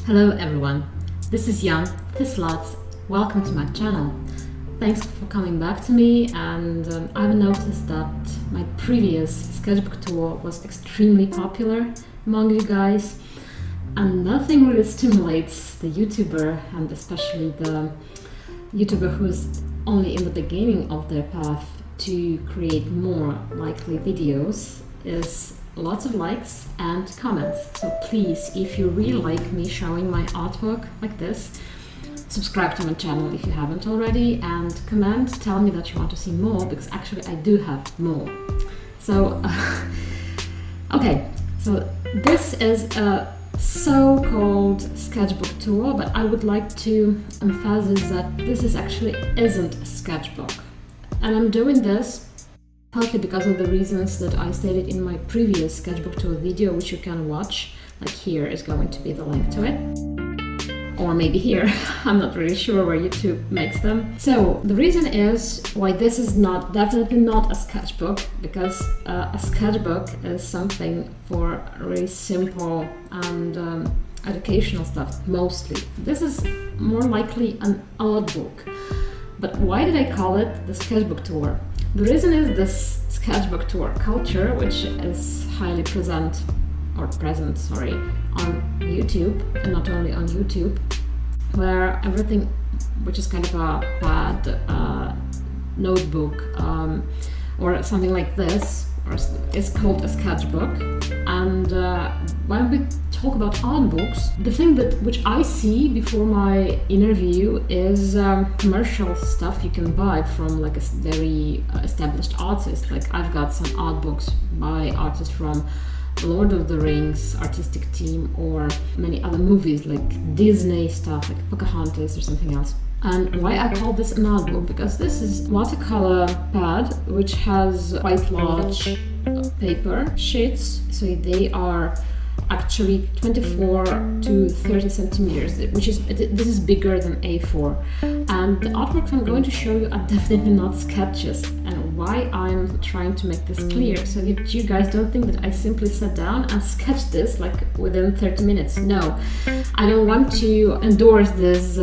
Hello everyone, this is Jan Tislatz. Welcome to my channel. Thanks for coming back to me, and I've noticed that my previous sketchbook tour was extremely popular among you guys, and nothing really stimulates the YouTuber, and especially the YouTuber who's only in the beginning of their path, to create more likely videos is lots of likes and comments. So please, if you really like me showing my artwork like this, subscribe to my channel if you haven't already, and comment, tell me that you want to see more, because actually I do have more. So okay, so this is a so-called sketchbook tour, but I would like to emphasize that this actually isn't a sketchbook, and I'm doing this partly because of the reasons that I stated in my previous sketchbook tour video, which you can watch. Like here is going to be the link to it, or maybe here. I'm not really sure where YouTube makes them. So the reason is why this is definitely not a sketchbook, because a sketchbook is something for really simple and educational stuff mostly. This is more likely an artbook. But why did I call it the sketchbook tour? The reason is this sketchbook tour culture, which is highly present on YouTube, and not only on YouTube, where everything which is kind of a pad, notebook, or something like this, is called a sketchbook. And when we talk about art books, the thing which I see before my interview is commercial stuff you can buy from like a very established artist. Like I've got some art books by artists from Lord of the Rings artistic team, or many other movies like Disney stuff like Pocahontas or something else. And why I call this an art book? Because this is watercolor pad, which has quite large paper sheets, so they are actually 24 to 30 centimeters, this is bigger than A4. And the artworks I'm going to show you are definitely not sketches, and why I'm trying to make this clear, so that you guys don't think that I simply sat down and sketched this like within 30 minutes. No, I don't want to endorse this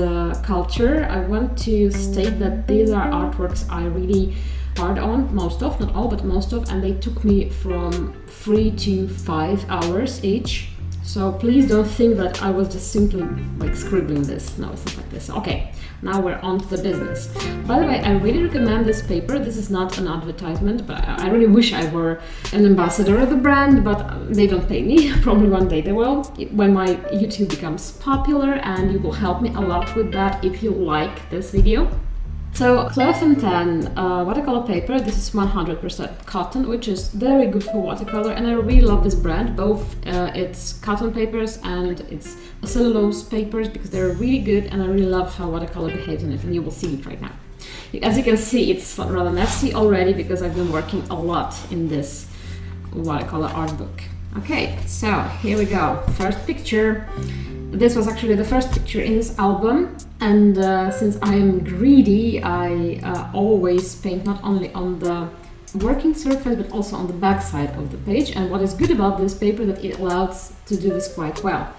culture. I want to state that these are artworks I really hard on, most of, not all, but most of, and they took me from 3 to 5 hours each. So please don't think that I was just simply like scribbling this. No, it's not like this. Okay, now we're on to the business. By the way, I really recommend this paper. This is not an advertisement, but I really wish I were an ambassador of the brand, but they don't pay me. Probably one day they will, when my YouTube becomes popular, and you will help me a lot with that if you like this video. So Clairfontaine watercolor paper, this is 100% cotton, which is very good for watercolor, and I really love this brand, both its cotton papers and its cellulose papers, because they're really good, and I really love how watercolor behaves in it, and you will see it right now. As you can see, it's rather messy already, because I've been working a lot in this watercolor art book. Okay, so here we go. First picture. This was actually the first picture in this album, and since I am greedy, I always paint not only on the working surface but also on the back side of the page. And what is good about this paper, that it allows to do this quite well.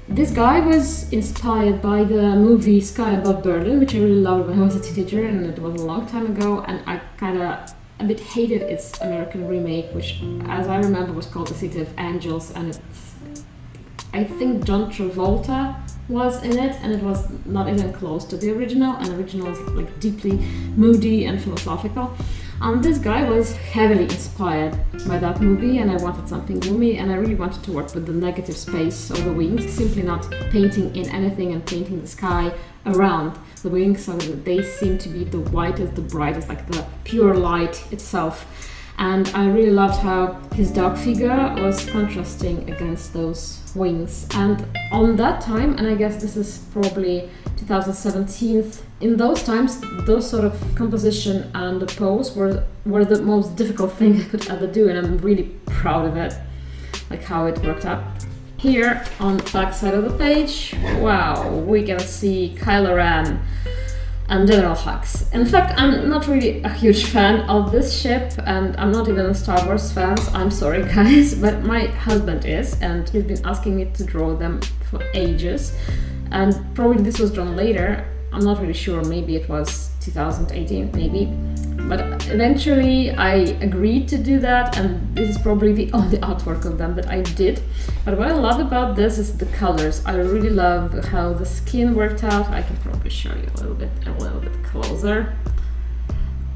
This guy was inspired by the movie Sky Above Berlin, which I really loved when I was a teenager, and it was a long time ago, and I kind of a bit hated its American remake, which, as I remember, was called The City of Angels, and I think John Travolta was in it, and it was not even close to the original, and the original is like deeply moody and philosophical. This guy was heavily inspired by that movie, and I wanted something gloomy, and I really wanted to work with the negative space of the wings, simply not painting in anything and painting the sky around the wings, so that they seem to be the whitest, the brightest, like the pure light itself. And I really loved how his dark figure was contrasting against those wings. And on that time, and I guess this is probably 2017, in those times, those sort of composition and the pose were the most difficult thing I could ever do, and I'm really proud of it, like how it worked out. Here on the back side of the page, wow, we can see Kylo Ren and general hugs. In fact, I'm not really a huge fan of this ship, and I'm not even a Star Wars fan. I'm sorry guys, but my husband is, and he's been asking me to draw them for ages, and probably this was drawn later. I'm not really sure, maybe it was 2018, maybe. But eventually I agreed to do that, and this is probably the only artwork of them that I did. But what I love about this is the colors. I really love how the skin worked out. I can probably show you a little bit closer.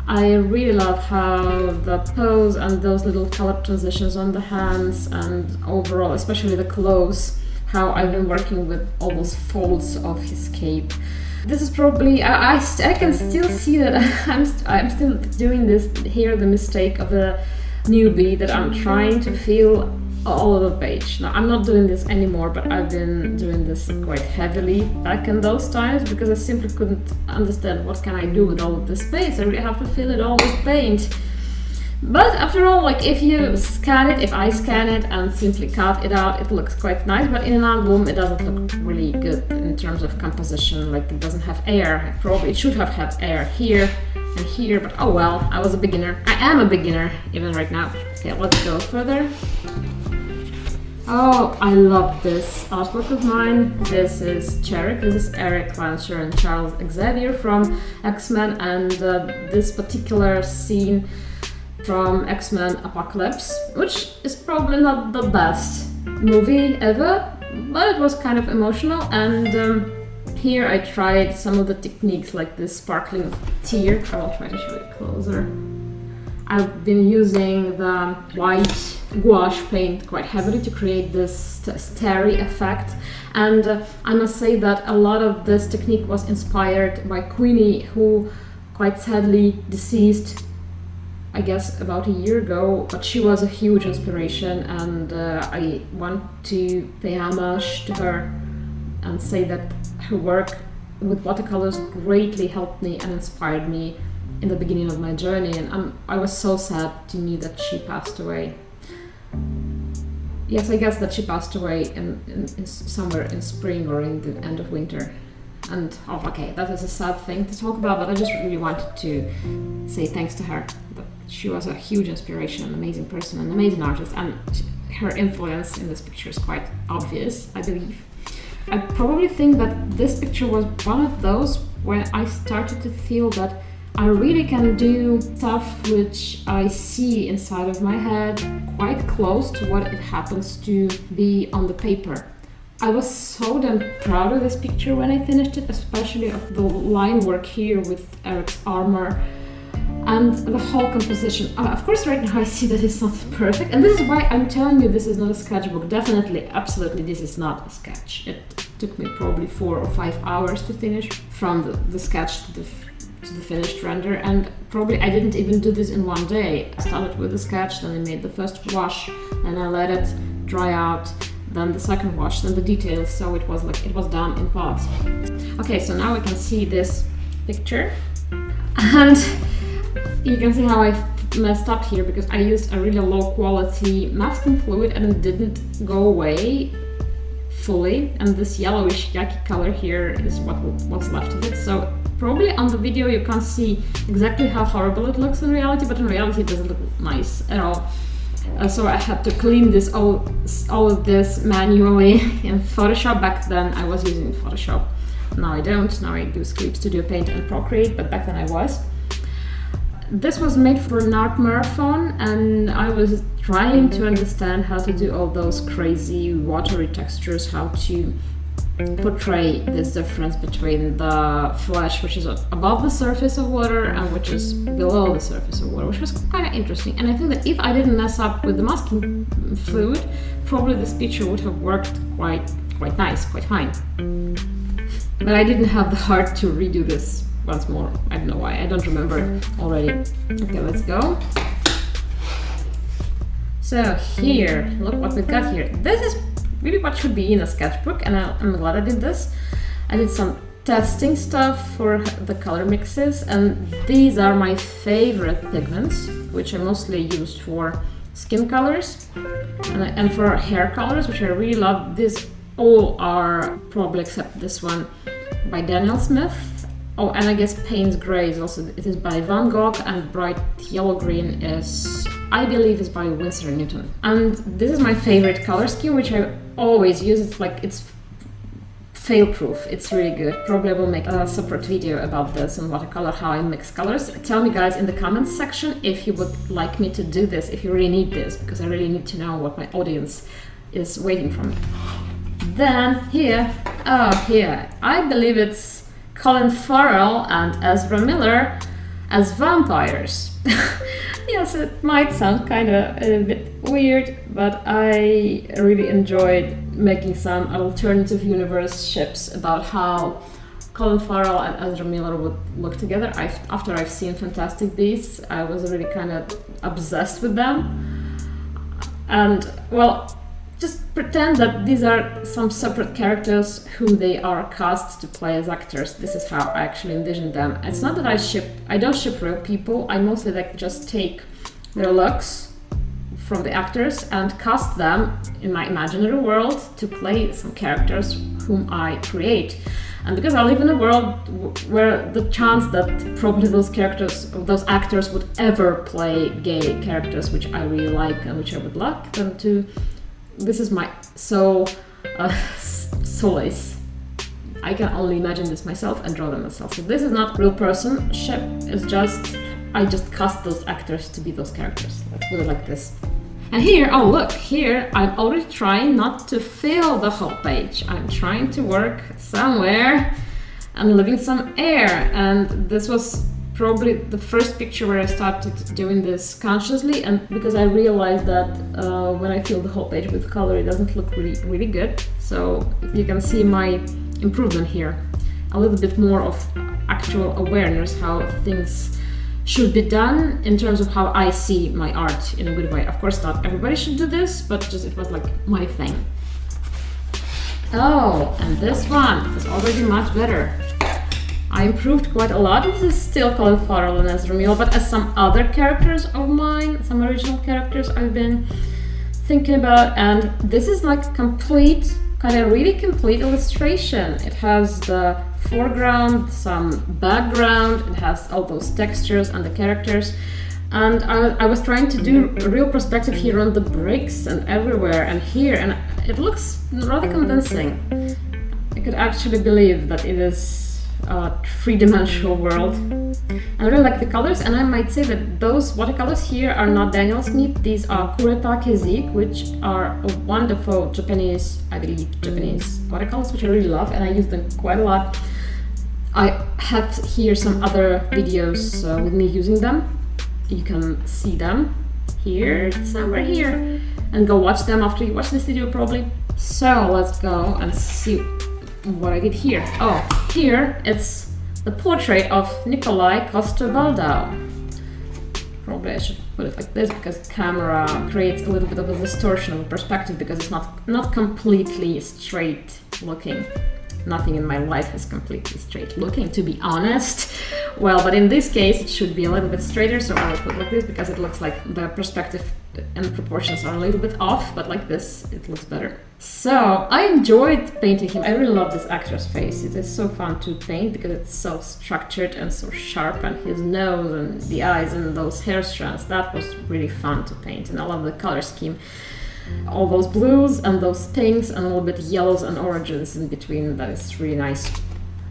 I really love how the pose and those little color transitions on the hands, and overall, especially the clothes, how I've been working with all those folds of his cape. This is probably, I can still see that I'm still doing this here, the mistake of a newbie, that I'm trying to fill all of the page. Now I'm not doing this anymore, but I've been doing this quite heavily back in those times, because I simply couldn't understand what can I do with all of this space. I really have to fill it all with paint. But after all, like if you scan it, if I scan it and simply cut it out, it looks quite nice, but in an album it doesn't look really good in terms of composition. Like it doesn't have air. Probably it should have had air here and here, but oh well, I was a beginner. I am a beginner even right now. Okay, let's go further. Oh, I love this artwork of mine. This is Cherrick. This is Eric Lancher and Charles Xavier from X-Men, and this particular scene from X-Men Apocalypse, which is probably not the best movie ever, but it was kind of emotional. And here I tried some of the techniques, like this sparkling tear. I will try to show you closer. I've been using the white gouache paint quite heavily to create this starry effect, and I must say that a lot of this technique was inspired by Queenie, who quite sadly deceased, I guess, about a year ago, but she was a huge inspiration, and I want to pay homage to her and say that her work with watercolors greatly helped me and inspired me in the beginning of my journey, and I was so sad to know that she passed away. Yes, I guess that she passed away in somewhere in spring or in the end of winter. And oh, okay, that is a sad thing to talk about, but I just really wanted to say thanks to her. But she was a huge inspiration, an amazing person, an amazing artist, and her influence in this picture is quite obvious, I believe. I probably think that this picture was one of those where I started to feel that I really can do stuff which I see inside of my head quite close to what it happens to be on the paper. I was so damn proud of this picture when I finished it, especially of the line work here with Eric's armor and the whole composition. Of course, right now I see that it's not perfect, and this is why I'm telling you this is not a sketchbook. Definitely, absolutely, this is not a sketch. It took me probably 4 or 5 hours to finish, from the sketch to the finished render, and probably I didn't even do this in one day. I started with the sketch, then I made the first wash, and I let it dry out, then the second wash, then the details, so it was done in parts. Okay, so now we can see this picture, and you can see how I messed up here, because I used a really low quality masking fluid and it didn't go away fully, and this yellowish yaki color here is what's left of it. So probably on the video you can't see exactly how horrible it looks in reality, but in reality it doesn't look nice at all. So I had to clean this all of this manually in Photoshop. Back then I was using Photoshop. Now I don't. Now I use Clip Studio Paint and Procreate, but back then I was. This was made for an art marathon, and I was trying to understand how to do all those crazy watery textures, how to portray this difference between the flesh, which is above the surface of water, and which is below the surface of water, which was kind of interesting. And I think that if I didn't mess up with the masking fluid, probably this picture would have worked quite nice, quite fine. But I didn't have the heart to redo this once more. I don't know why, I don't remember already. Okay, let's go. So here, look what we got here. This is really what should be in a sketchbook, and I'm glad I did this. I did some testing stuff for the color mixes, and these are my favorite pigments, which I mostly used for skin colors and for hair colors, which I really love. These all are, probably except this one, by Daniel Smith. Oh, and I guess Payne's Gray is also, it is by Van Gogh, and Bright Yellow Green is, I believe, is by Winsor & Newton. And this is my favorite color scheme, which I always use. It's like, it's fail-proof. It's really good. Probably I will make a separate video about this and watercolor, how I mix colors. Tell me guys in the comments section if you would like me to do this, if you really need this, because I really need to know what my audience is waiting for me. Then here, here, I believe it's Colin Farrell and Ezra Miller as vampires. Yes, it might sound kind of a bit weird, but I really enjoyed making some alternative universe ships about how Colin Farrell and Ezra Miller would look together. After I've seen Fantastic Beasts, I was really kind of obsessed with them. And, well, just pretend that these are some separate characters whom they are cast to play as actors. This is how I actually envision them. It's not that I don't ship real people. I mostly like just take their looks from the actors and cast them in my imaginary world to play some characters whom I create. And because I live in a world where the chance that probably those actors would ever play gay characters, which I really like and which I would like them to, this is my solace. I can only imagine this myself and draw them myself. So this is not real person ship, it's just, I just cast those actors to be those characters. Let's put it like this. And here, oh look, here I'm already trying not to fill the whole page. I'm trying to work somewhere and leaving some air. And this was probably the first picture where I started doing this consciously, and because I realized that when I fill the whole page with color, it doesn't look really good. So you can see my improvement here. A little bit more of actual awareness, how things should be done in terms of how I see my art in a good way. Of course, not everybody should do this, but just it was like my thing. Oh, and this one is already much better. I improved quite a lot. This is still Colin Farrell and Ezra Miller, but as some other characters of mine, some original characters I've been thinking about, and this is like complete, kind of really complete illustration. It has the foreground, some background, it has all those textures and the characters. And I was trying to do a real perspective here on the bricks and everywhere and here, and it looks rather convincing. I could actually believe that it is a three-dimensional world. I really like the colors, and I might say that those watercolors here are not Daniel Smith. These are Kureta Kezik, which are a wonderful Japanese, I believe, Japanese watercolors, which I really love, and I use them quite a lot. I have here some other videos with me using them. You can see them here, somewhere here, and go watch them after you watch this video probably. So let's go and see what I did here. Oh, here it's the portrait of Nikolaj Koster Waldau. Probably I should put it like this because camera creates a little bit of a distortion of perspective because it's not completely straight looking. Nothing in my life is completely straight looking, to be honest. Well, but in this case it should be a little bit straighter, so I will put it like this because it looks like the perspective and proportions are a little bit off, but like this it looks better. So I enjoyed painting him. I really love this actor's face. It is so fun to paint because it's so structured and so sharp, and his nose and the eyes and those hair strands, that was really fun to paint. And I love the color scheme. All those blues and those pinks and a little bit yellows and oranges in between, that is really nice.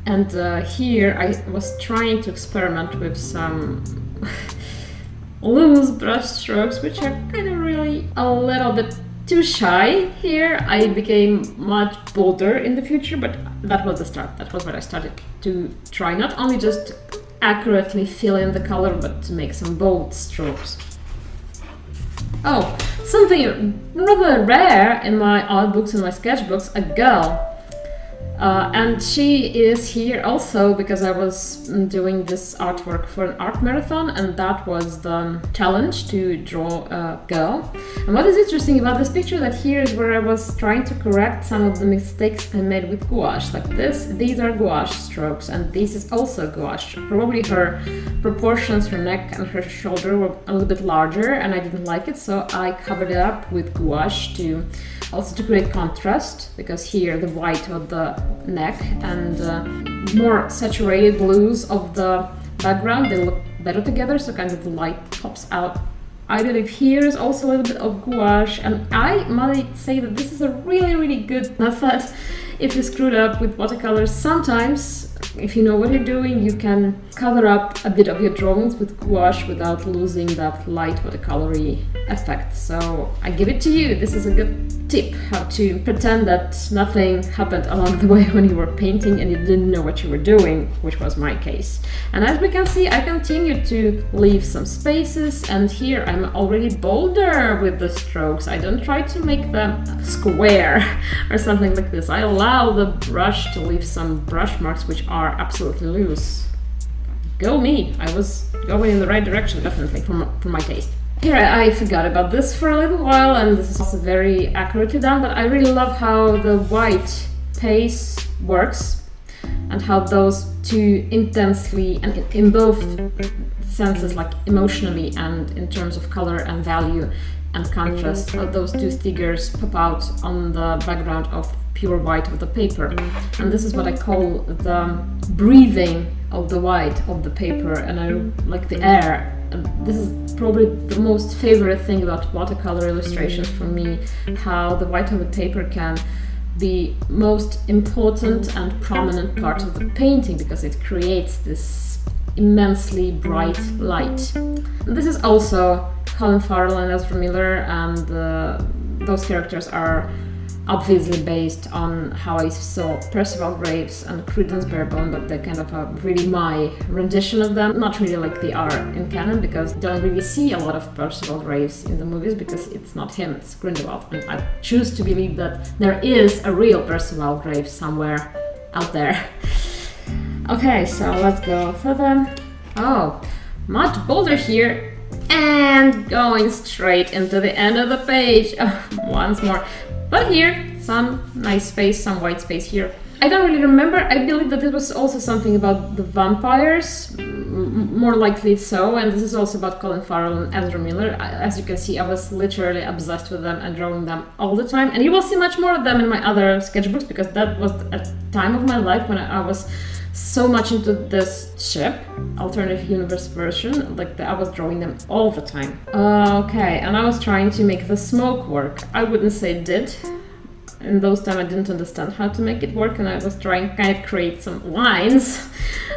And here I was trying to experiment with some loose brush strokes, which are kind of really a little bit too shy here. I became much bolder in the future, but that was the start. That was what I started to try, not only just accurately fill in the color, but to make some bold strokes. Oh, something rather rare in my art books and my sketchbooks, a girl. And she is here also because I was doing this artwork for an art marathon, and that was the challenge to draw a girl. And what is interesting about this picture, that here is where I was trying to correct some of the mistakes I made with gouache. Like this, these are gouache strokes, and this is also gouache. Probably her proportions, her neck and her shoulder were a little bit larger, and I didn't like it, so I covered it up with gouache to create contrast, because here the white of the neck and more saturated blues of the background. They look better together, so kind of the light pops out. I believe here is also a little bit of gouache, and I might say that this is a really good method if you screwed up with watercolors. Sometimes, if you know what you're doing, you can cover up a bit of your drawings with gouache without losing that light watercolory effect. So I give it to you. This is a good tip, how to pretend that nothing happened along the way when you were painting and you didn't know what you were doing, which was my case. And as we can see, I continue to leave some spaces, and here I'm already bolder with the strokes. I don't try to make them square or something like this. I allow the brush to leave some brush marks which are absolutely loose. Go me! I was going in the right direction, definitely, for my taste. Here I forgot about this for a little while, and this is also very accurately done, but I really love how the white pace works and how those two intensely, and in both senses, like emotionally and in terms of color and value and contrast, how those two figures pop out on the background of pure white of the paper. And this is what I call the breathing of the white of the paper, and I like the air. And this is probably the most favorite thing about watercolor illustrations for me, how the white of the paper can be most important and prominent part of the painting because it creates this immensely bright light. And this is also Colin Farrell and Ezra Miller, and those characters are obviously based on how I saw Percival Graves and Credence Barebone, but they're kind of really my rendition of them. Not really like they are in canon, because you don't really see a lot of Percival Graves in the movies because it's not him, it's Grindelwald. And I choose to believe that there is a real Percival Graves somewhere out there. Okay, so let's go further. Oh, much bolder here, and going straight into the end of the page. Oh, once more. But here, some nice space, some white space here. I don't really remember. I believe that it was also something about the vampires, more likely so, and this is also about Colin Farrell and Ezra Miller. As you can see, I was literally obsessed with them and drawing them all the time, and you will see much more of them in my other sketchbooks, because that was a time of my life when I was so much into this ship, alternative universe version, I was drawing them all the time. Okay, and I was trying to make the smoke work. I wouldn't say it did. In those times I didn't understand how to make it work, and I was trying to kind of create some lines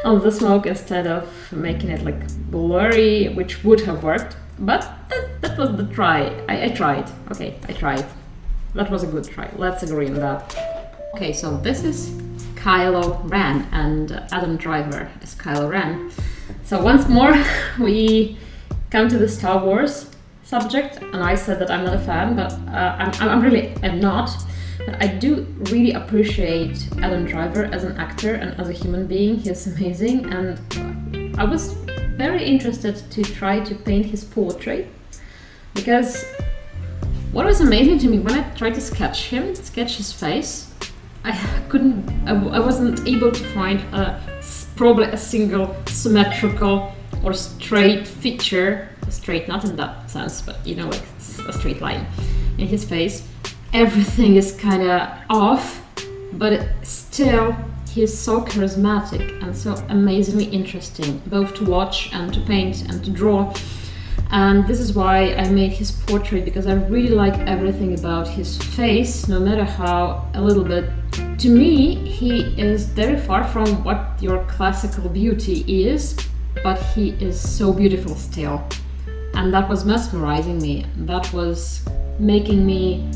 of the smoke instead of making it like blurry, which would have worked. But that was the try. I tried. Okay, I tried. That was a good try. Let's agree on that. Okay, so this is Kylo Ren, and Adam Driver is Kylo Ren. So once more we come to the Star Wars subject, and I said that I'm not a fan, but I'm not. But I do really appreciate Adam Driver as an actor and as a human being. He's amazing, and I was very interested to try to paint his portrait, because what was amazing to me when I tried to sketch his face, I wasn't able to find probably a single symmetrical or straight feature, straight not in that sense, but you know, like a straight line in his face. Everything is kind of off, but still he's so charismatic and so amazingly interesting, both to watch and to paint and to draw. And this is why I made his portrait, because I really like everything about his face, no matter how a little bit. To me, he is very far from what your classical beauty is, but he is so beautiful still. And that was mesmerizing me. That was making me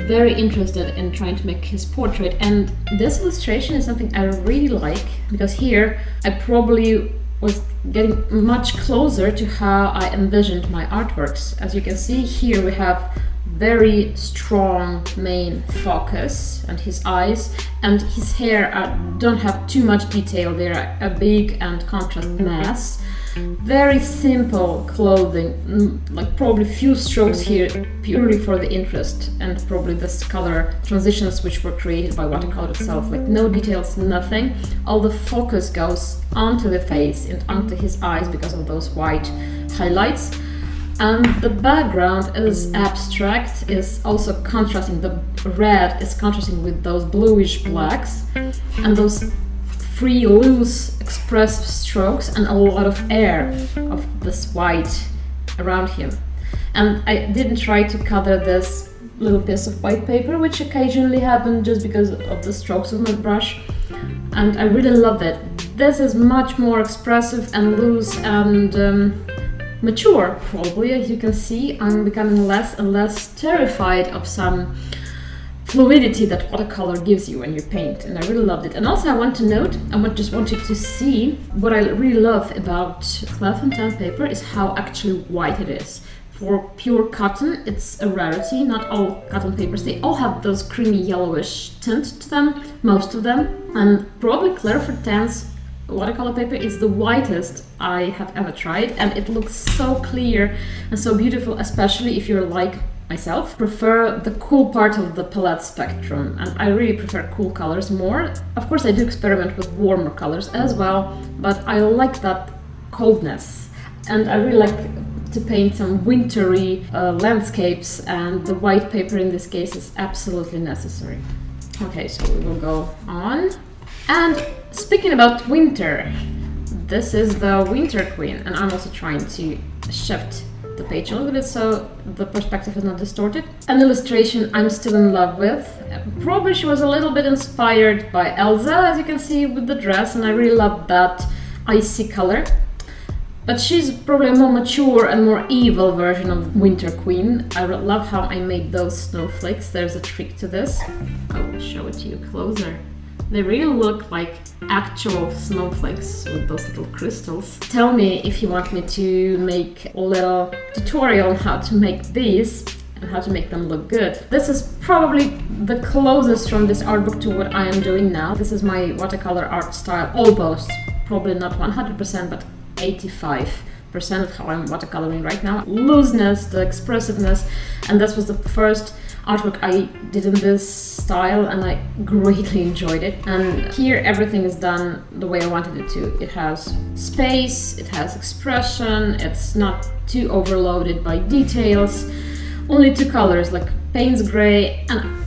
very interested in trying to make his portrait. And this illustration is something I really like, because here I probably was getting much closer to how I envisioned my artworks. As you can see here, we have very strong main focus, and his eyes and his hair don't have too much detail. They're a big and contrast mass. Very simple clothing, like probably few strokes here purely for the interest, and probably this color transitions which were created by watercolor itself, like no details, nothing. All the focus goes onto the face and onto his eyes because of those white highlights. And the background is abstract, is also contrasting. The red is contrasting with those bluish blacks and those free, loose, expressive strokes and a lot of air of this white around him. And I didn't try to color this little piece of white paper, which occasionally happened just because of the strokes of my brush. And I really love it. This is much more expressive and loose and mature, probably. As you can see, I'm becoming less and less terrified of some fluidity that watercolor gives you when you paint, and I really loved it. And also I want to note, I just wanted to see what I really love about Clairfontaine paper is how actually white it is. For pure cotton, it's a rarity. Not all cotton papers, they all have those creamy yellowish tint to them, most of them. And probably Clairfontaine's watercolor paper is the whitest I have ever tried, and it looks so clear and so beautiful, especially if you're like myself, prefer the cool part of the palette spectrum, and I really prefer cool colors more. Of course I do experiment with warmer colors as well, but I like that coldness, and I really like to paint some wintry landscapes, and the white paper in this case is absolutely necessary. Okay, so we will go on. And speaking about winter, this is the Winter Queen, and I'm also trying to shift the page a little bit so the perspective is not distorted. An illustration I'm still in love with. Probably she was a little bit inspired by Elsa, as you can see with the dress, and I really love that icy color. But she's probably a more mature and more evil version of Winter Queen. I love how I made those snowflakes. There's a trick to this. I will show it to you closer. They really look like actual snowflakes with those little crystals. Tell me if you want me to make a little tutorial on how to make these and how to make them look good. This is probably the closest from this art book to what I am doing now. This is my watercolor art style, almost. Probably not 100%, but 85% of how I'm watercoloring right now. Looseness, the expressiveness, and this was the first artwork I did in this style, and I greatly enjoyed it. And here everything is done the way I wanted it to. It has space, it has expression, it's not too overloaded by details. Only two colors, like Payne's gray and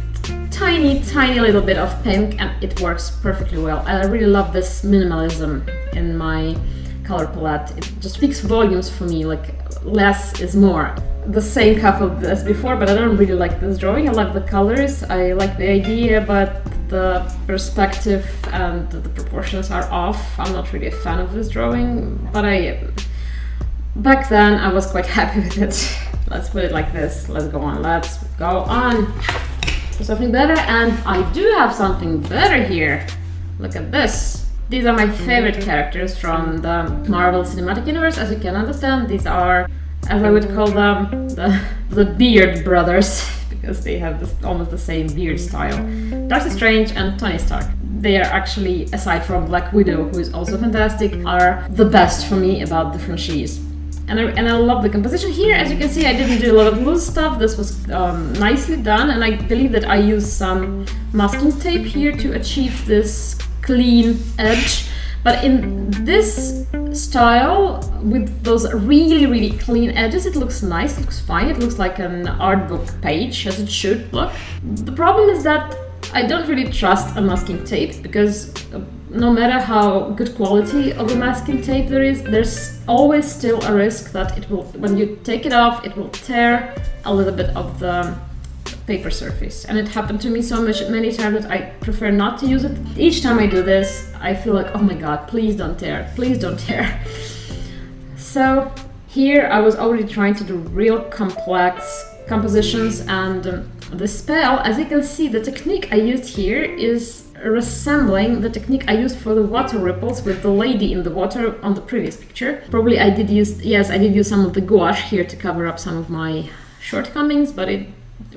tiny little bit of pink, and it works perfectly well. I really love this minimalism in my color palette. It just speaks volumes for me, like less is more. The same couple as before, but I don't really like this drawing. I like the colors, I like the idea, but the perspective and the proportions are off. I'm not really a fan of this drawing, but back then I was quite happy with it. Let's put it like this. Let's go on to something better, and I do have something better here. Look at this. These are my favorite characters from the Marvel Cinematic Universe. As you can understand, these are, as I would call them, the Beard Brothers, because they have almost the same beard style. Doctor Strange and Tony Stark. They are actually, aside from Black Widow, who is also fantastic, are the best for me about the franchise. And I love the composition here. As you can see, I didn't do a lot of loose stuff. This was nicely done, and I believe that I used some masking tape here to achieve this clean edge. But in this style, with those really clean edges, it looks nice, it looks fine, it looks like an art book page, as it should look. The problem is that I don't really trust a masking tape, because no matter how good quality of a masking tape there is, there's always still a risk that it will, when you take it off, it will tear a little bit of the paper surface. And it happened to me many times that I prefer not to use it. Each time I do this, I feel like, oh my god, please don't tear, please don't tear. So here I was already trying to do real complex compositions, and the spell, as you can see, the technique I used here is resembling the technique I used for the water ripples with the lady in the water on the previous picture. Probably I did use some of the gouache here to cover up some of my shortcomings, but it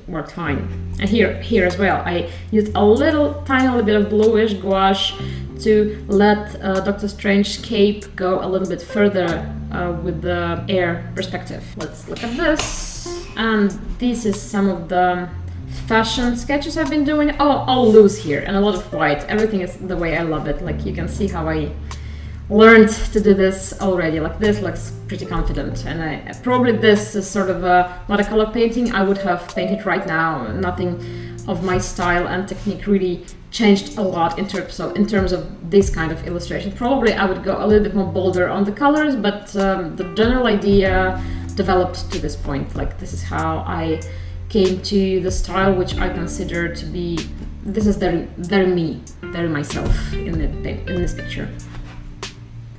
worked fine. And here as well, I used a tiny bit of bluish gouache to let Doctor Strange's cape go a little bit further with the air perspective. Let's look at this. And this is some of the fashion sketches I've been doing. All loose here and a lot of white. Everything is the way I love it. Like you can see how I learned to do this already. Like this looks pretty confident, and I probably this is sort of a watercolor painting I would have painted right now. Nothing of my style and technique really changed a lot in terms of this kind of illustration. Probably I would go a little bit more bolder on the colors, but the general idea developed to this point. Like this is how I came to the style, which I consider to be, this is very, very me, very myself in this picture.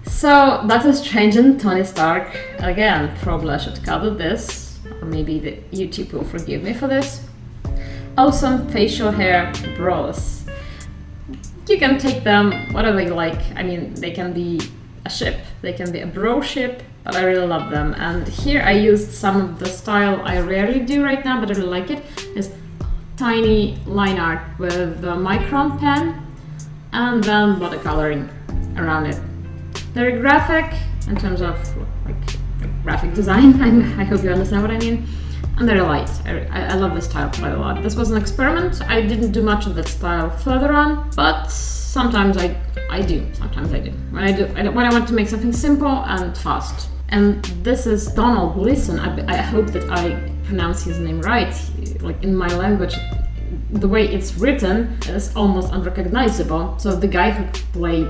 So Doctor Strange and Tony Stark. Again, probably I should cover this, or maybe the YouTube will forgive me for this. Awesome facial hair brows. You can take them whatever you like. I mean, they can be a ship, they can be a brow ship, but I really love them. And here I used some of the style I rarely do right now, but I really like it. Is tiny line art with the micron pen and then watercoloring around it. Very graphic in terms of like graphic design. I hope you understand what I mean. And very light. I love this style quite a lot. This was an experiment. I didn't do much of that style further on, but sometimes I do. Sometimes I do. When I want to make something simple and fast. And this is Dumhal Gleeson. I hope that I pronounce his name right. Like in my language, the way it's written is almost unrecognizable. So the guy who played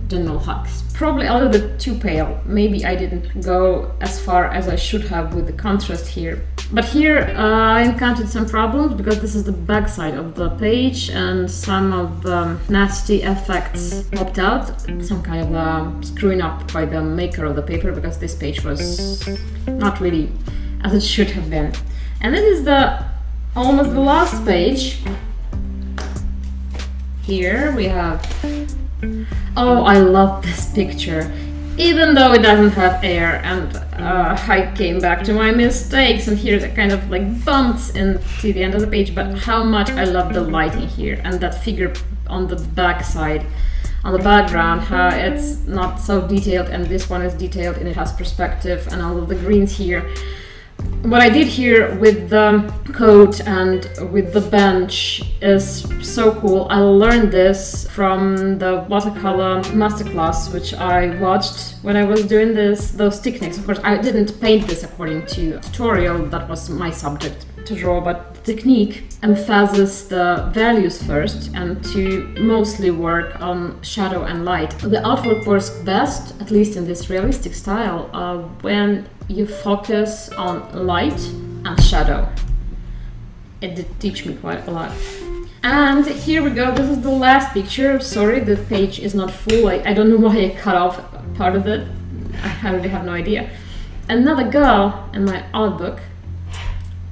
General Hux. Probably a little bit too pale. Maybe I didn't go as far as I should have with the contrast here. But here I encountered some problems because this is the back side of the page and some of the nasty effects popped out. Some kind of screwing up by the maker of the paper because this page was not really as it should have been. And this is almost the last page. Here we have, oh, I love this picture. Even though it doesn't have air, and I came back to my mistakes, and here's a kind of like bumps into the end of the page, but how much I love the lighting here and that figure on the back side, on the background, how it's not so detailed, and this one is detailed and it has perspective, and all of the greens here. What I did here with the coat and with the bench is so cool. I learned this from the watercolor masterclass, which I watched when I was doing those techniques. Of course, I didn't paint this according to tutorial, that was my subject to draw, but the technique emphasizes the values first and to mostly work on shadow and light. The artwork works best, at least in this realistic style, when you focus on light and shadow. It did teach me quite a lot. And here we go, this is the last picture. Sorry, the page is not full. I don't know why I cut off part of it. I really have no idea. Another girl in my artbook.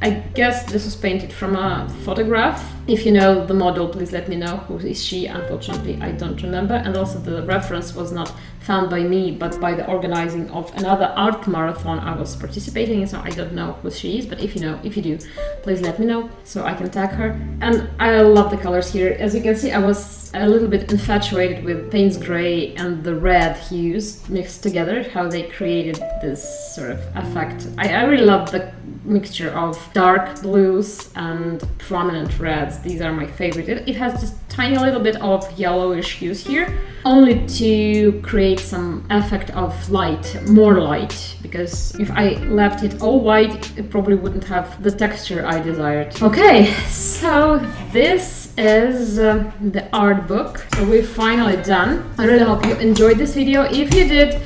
I guess this was painted from a photograph. If you know the model, please let me know who is she. Unfortunately, I don't remember. And also the reference was not found by me, but by the organizing of another art marathon I was participating in, so I don't know who she is, but if you do, please let me know so I can tag her. And I love the colors here. As you can see, I was a little bit infatuated with Payne's gray and the red hues mixed together, how they created this sort of effect. I really love the mixture of dark blues and prominent reds. These are my favorite. It has just tiny little bit of yellowish hues here, only to create some effect of light, more light, because if I left it all white, it probably wouldn't have the texture I desired. Okay, so this is the art book. So we're finally done. I really hope you enjoyed this video. If you did,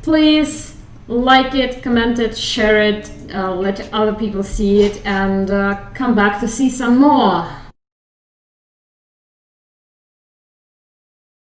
please like it, comment it, share it, let other people see it, and come back to see some more.